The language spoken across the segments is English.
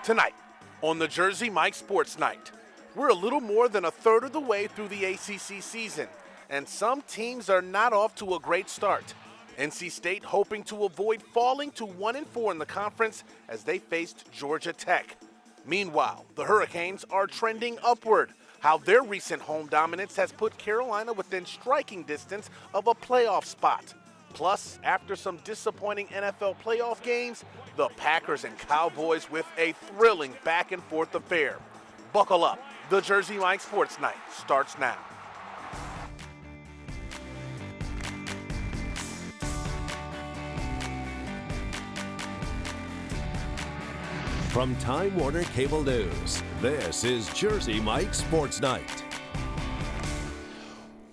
Tonight, on the Jersey Mike Sports Night, we're a little more than a third of the way through the ACC season, and some teams are not off to a great start. NC State hoping to avoid falling to 1-4 in the conference as they faced Georgia Tech. Meanwhile, the Hurricanes are trending upward. How their recent home dominance has put Carolina within striking distance of a playoff spot. Plus, after some disappointing NFL playoff games, the Packers and Cowboys with a thrilling back-and-forth affair. Buckle up. The Jersey Mike Sports Night starts now. From Time Warner Cable News, this is Jersey Mike Sports Night.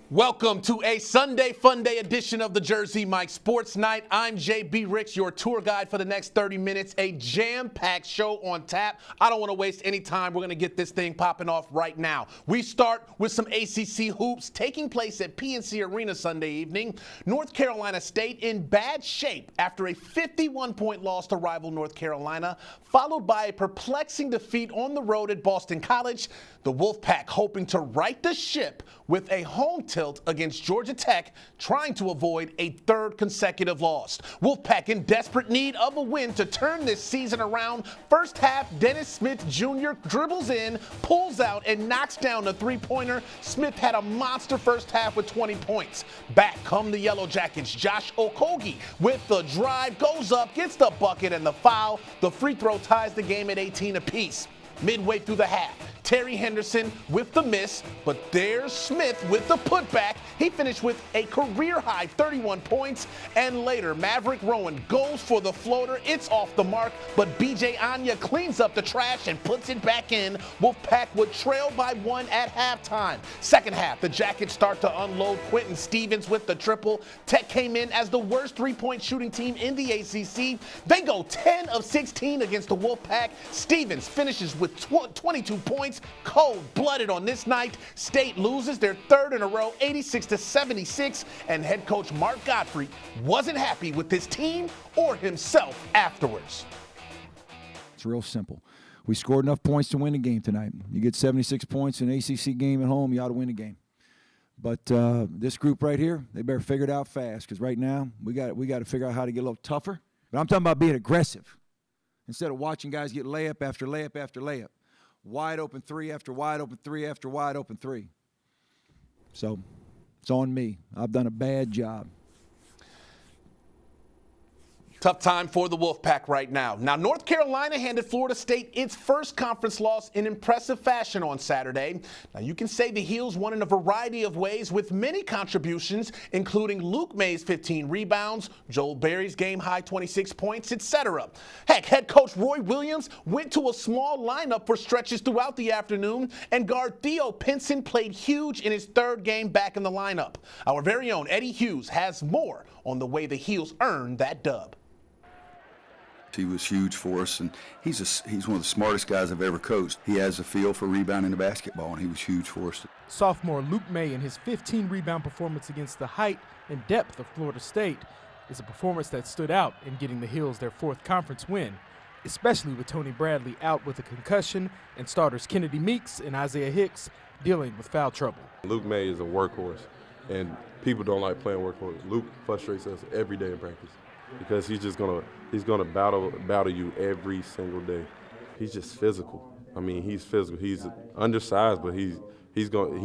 Welcome to a Sunday Funday edition of the Jersey Mike Sports Night. I'm JB Ricks, your tour guide for the next 30 minutes. A jam-packed show on tap. I don't want to waste any time. We're going to get this thing popping off right now. We start with some ACC hoops taking place at PNC Arena Sunday evening. North Carolina State in bad shape after a 51-point loss to rival North Carolina, followed by a perplexing defeat on the road at Boston College. The Wolfpack hoping to right the ship with a home tilt against Georgia Tech, trying to avoid a third consecutive loss. Wolfpack in desperate need of a win to turn this season around. First half, Dennis Smith Jr. dribbles in, pulls out, and knocks down the three-pointer. Smith had a monster first half with 20 points. Back come the Yellow Jackets. Josh Okogie with the drive, goes up, gets the bucket and the foul. The free throw ties the game at 18 apiece. Midway through the half, Terry Henderson with the miss, but there's Smith with the putback. He finished with a career-high 31 points, and later Maverick Rowan goes for the floater. It's off the mark, but BJ Anya cleans up the trash and puts it back in. Wolfpack would trail by 1 at halftime. Second half, the Jackets start to unload. Quentin Stevens with the triple. Tech came in as the worst three-point shooting team in the ACC. They go 10 of 16 against the Wolfpack. Stevens finishes with 22 points. Cold-blooded on this night. State loses their third in a row, 86-76, and head coach Mark Godfrey wasn't happy with his team or himself afterwards. It's real simple. We scored enough points to win the game tonight. You get 76 points in an ACC game at home, you ought to win the game. But this group right here, they better figure it out fast, because right now we got to figure out how to get a little tougher. But I'm talking about being aggressive instead of watching guys get layup after layup after layup. Wide open three after wide open three after wide open three. So it's on me. I've done a bad job. Tough time for the Wolfpack right now. Now, North Carolina handed Florida State its first conference loss in impressive fashion on Saturday. Now, you can say the Heels won in a variety of ways with many contributions, including Luke May's 15 rebounds, Joel Berry's game-high 26 points, etc. Heck, head coach Roy Williams went to a small lineup for stretches throughout the afternoon, and guard Theo Pinson played huge in his third game back in the lineup. Our very own Eddie Hughes has more on the way the Heels earned that dub. He was huge for us, and he's one of the smartest guys I've ever coached. He has a feel for rebounding the basketball, and he was huge for us. Sophomore Luke May in his 15-rebound performance against the height and depth of Florida State is a performance that stood out in getting the Heels their fourth conference win, especially with Tony Bradley out with a concussion and starters Kennedy Meeks and Isaiah Hicks dealing with foul trouble. Luke May is a workhorse, and people don't like playing workhorse. Luke frustrates us every day in practice, because he's gonna battle you every single day. He's just physical. I mean, he's physical. He's undersized, but he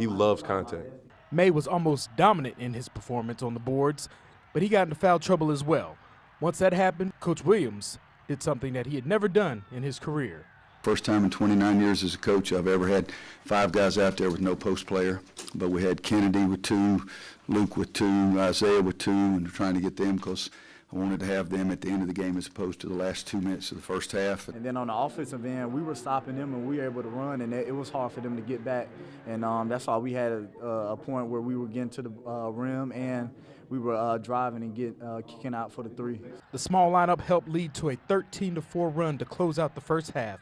loves contact. May was almost dominant in his performance on the boards, but he got into foul trouble as well. Once that happened, Coach Williams did something that he had never done in his career. First time in 29 years as a coach I've ever had 5 guys out there with no post player. But we had Kennedy with 2, Luke with 2, Isaiah with 2, and we're trying to get them because I wanted to have them at the end of the game as opposed to the last 2 minutes of the first half. And then on the offensive end, we were stopping them and we were able to run, and it was hard for them to get back. And that's why we had a point where we were getting to the rim and we were driving and kicking out for the 3. The small lineup helped lead to a 13-4 run to close out the first half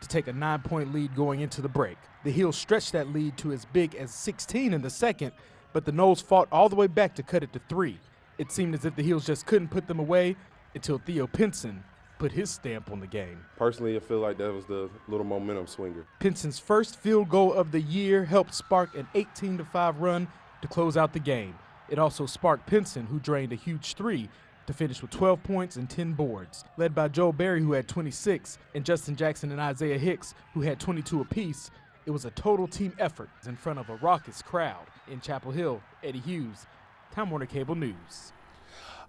to take a 9-point lead going into the break. The Heels stretched that lead to as big as 16 in the second, but the Noles fought all the way back to cut it to 3. It seemed as if the Heels just couldn't put them away until Theo Pinson put his stamp on the game. Personally, I feel like that was the little momentum swinger. Pinson's first field goal of the year helped spark an 18-5 run to close out the game. It also sparked Pinson, who drained a huge three to finish with 12 points and 10 boards. Led by Joe Barry, who had 26, and Justin Jackson and Isaiah Hicks, who had 22 apiece, it was a total team effort in front of a raucous crowd. In Chapel Hill, Eddie Hughes, Time Warner Cable News.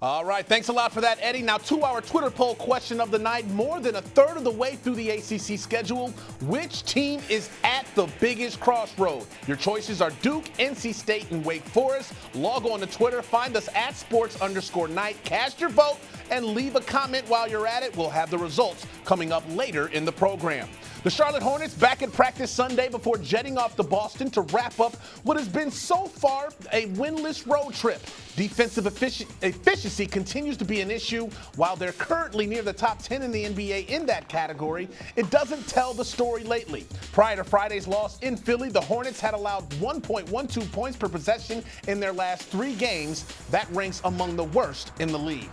All right, thanks a lot for that, Eddie. Now, to our Twitter poll question of the night, more than a third of the way through the ACC schedule, which team is at the biggest crossroad? Your choices are Duke, NC State, and Wake Forest. Log on to Twitter, find us at sports_night, cast your vote, and leave a comment while you're at it. We'll have the results coming up later in the program. The Charlotte Hornets back at practice Sunday before jetting off to Boston to wrap up what has been so far a winless road trip. Defensive efficiency continues to be an issue. While they're currently near the top 10 in the NBA in that category, it doesn't tell the story lately. Prior to Friday's loss in Philly, the Hornets had allowed 1.12 points per possession in their last 3 games. That ranks among the worst in the league.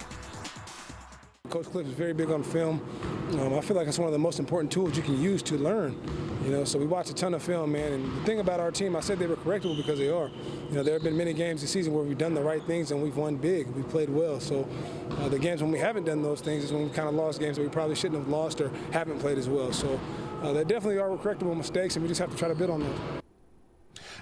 Coach Cliff is very big on film. I feel like it's one of the most important tools you can use to learn. So we watch a ton of film, man. And the thing about our team, I said they were correctable because they are. There have been many games this season where we've done the right things and we've won big. We've played well. So the games when we haven't done those things is when we kind of lost games that we probably shouldn't have lost or haven't played as well. So there definitely are correctable mistakes, and we just have to try to build on those.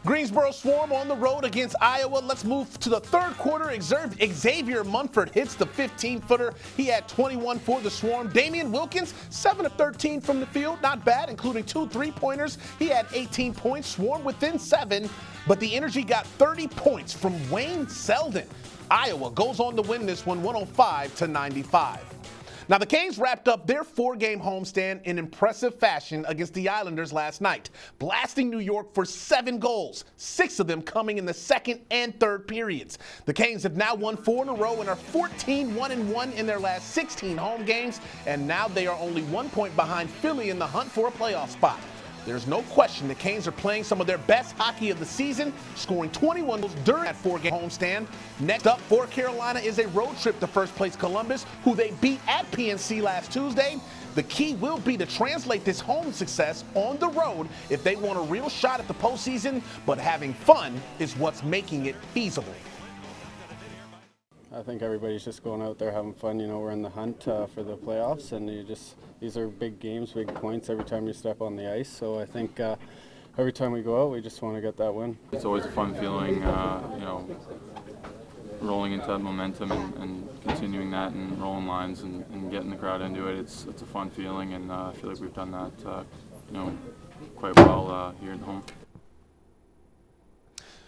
Greensboro Swarm on the road against Iowa. Let's move to the third quarter. Xavier Munford hits the 15-footer. He had 21 for the Swarm. Damian Wilkins, 7 of 13 from the field. Not bad, including 2 3-pointers. He had 18 points. Swarm within 7, but the Energy got 30 points from Wayne Selden. Iowa goes on to win this one 105-95. Now, the Canes wrapped up their 4-game homestand in impressive fashion against the Islanders last night, blasting New York for 7 goals, 6 of them coming in the second and third periods. The Canes have now won 4 in a row and are 14-1-1 in their last 16 home games, and now they are only 1 point behind Philly in the hunt for a playoff spot. There's no question the Canes are playing some of their best hockey of the season, scoring 21 goals during that 4-game homestand. Next up for Carolina is a road trip to first-place Columbus, who they beat at PNC last Tuesday. The key will be to translate this home success on the road if they want a real shot at the postseason, but having fun is what's making it feasible. I think everybody's just going out there having fun. We're in the hunt for the playoffs, and these are big games, big points every time you step on the ice. So I think every time we go out, we just want to get that win. It's always a fun feeling, rolling into that momentum and continuing that and rolling lines and getting the crowd into it. It's a fun feeling, and I feel like we've done that, quite well here at home.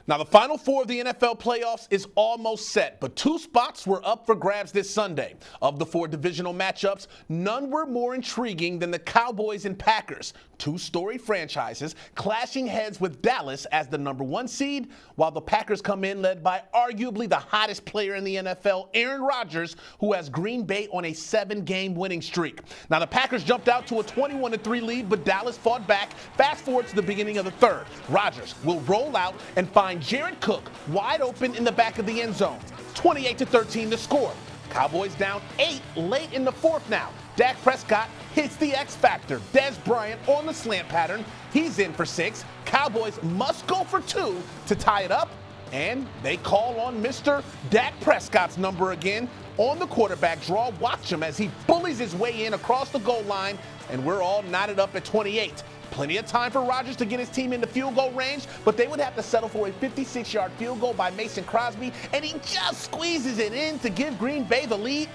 Now, the Final Four of the NFL playoffs is almost set, but 2 spots were up for grabs this Sunday. Of the 4 divisional matchups, none were more intriguing than the Cowboys and Packers, 2 storied franchises clashing heads with Dallas as the #1 seed, while the Packers come in led by arguably the hottest player in the NFL, Aaron Rodgers, who has Green Bay on a 7-game winning streak. Now, the Packers jumped out to a 21-3 lead, but Dallas fought back. Fast forward to the beginning of the third. Rodgers will roll out and find Jared Cook wide open in the back of the end zone. 28-13 to score. Cowboys down 8 late in the fourth now. Dak Prescott hits the X factor. Dez Bryant on the slant pattern. He's in for 6. Cowboys must go for 2 to tie it up. And they call on Mr. Dak Prescott's number again on the quarterback draw. Watch him as he bullies his way in across the goal line. And we're all knotted up at 28. Plenty of time for Rodgers to get his team into field goal range, but they would have to settle for a 56-yard field goal by Mason Crosby, and he just squeezes it in to give Green Bay the lead.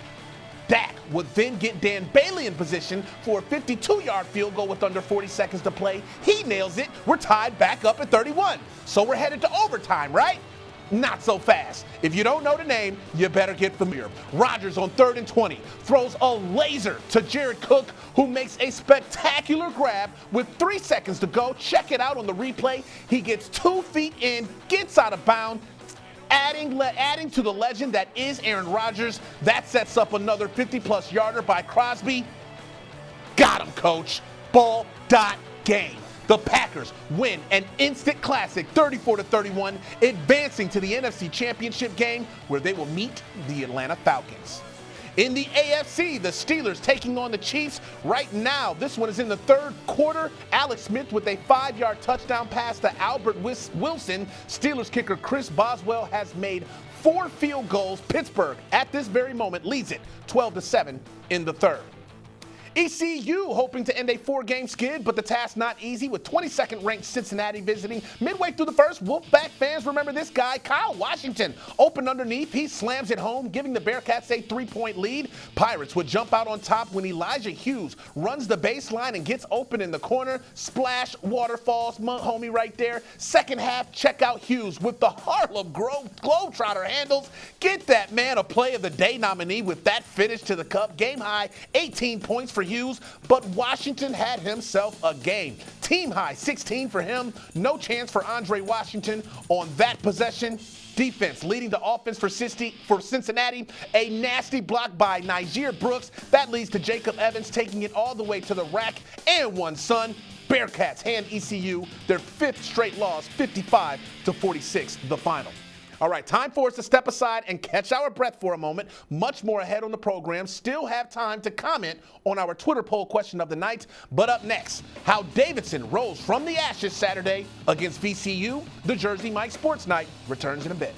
Dak would then get Dan Bailey in position for a 52-yard field goal with under 40 seconds to play. He nails it. We're tied back up at 31. So we're headed to overtime, right? Not so fast. If you don't know the name, you better get familiar. Rodgers on 3rd and 20 throws a laser to Jared Cook, who makes a spectacular grab with 3 seconds to go. Check it out on the replay. He gets 2 feet in, gets out of bounds, adding to the legend that is Aaron Rodgers. That sets up another 50-plus yarder by Crosby. Got him, coach. Ball.game. The Packers win an instant classic 34-31, advancing to the NFC Championship game where they will meet the Atlanta Falcons. In the AFC, the Steelers taking on the Chiefs right now. This one is in the third quarter. Alex Smith with a 5-yard touchdown pass to Albert Wilson. Steelers kicker Chris Boswell has made 4 field goals. Pittsburgh, at this very moment, leads it 12-7 in the third. ECU hoping to end a 4-game skid, but the task not easy with 22nd ranked Cincinnati visiting. Midway through the first, Wolfpack fans remember this guy, Kyle Washington. Open underneath, he slams it home, giving the Bearcats a 3-point lead. Pirates would jump out on top when Elijah Hughes runs the baseline and gets open in the corner. Splash, waterfalls, homie right there. Second half, check out Hughes with the Harlem Globetrotter handles. Get that man a play of the day nominee with that finish to the cup. Game high, 18 points for Hughes, but Washington had himself a game. Team high, 16 for him. No chance for Andre Washington on that possession. Defense leading the offense for Cincinnati. A nasty block by Niger Brooks. That leads to Jacob Evans taking it all the way to the rack and one son. Bearcats hand ECU their 5th straight loss, 55-46, the final. All right, time for us to step aside and catch our breath for a moment. Much more ahead on the program. Still have time to comment on our Twitter poll question of the night. But up next, how Davidson rose from the ashes Saturday against VCU. The Jersey Mike Sports Night returns in a bit.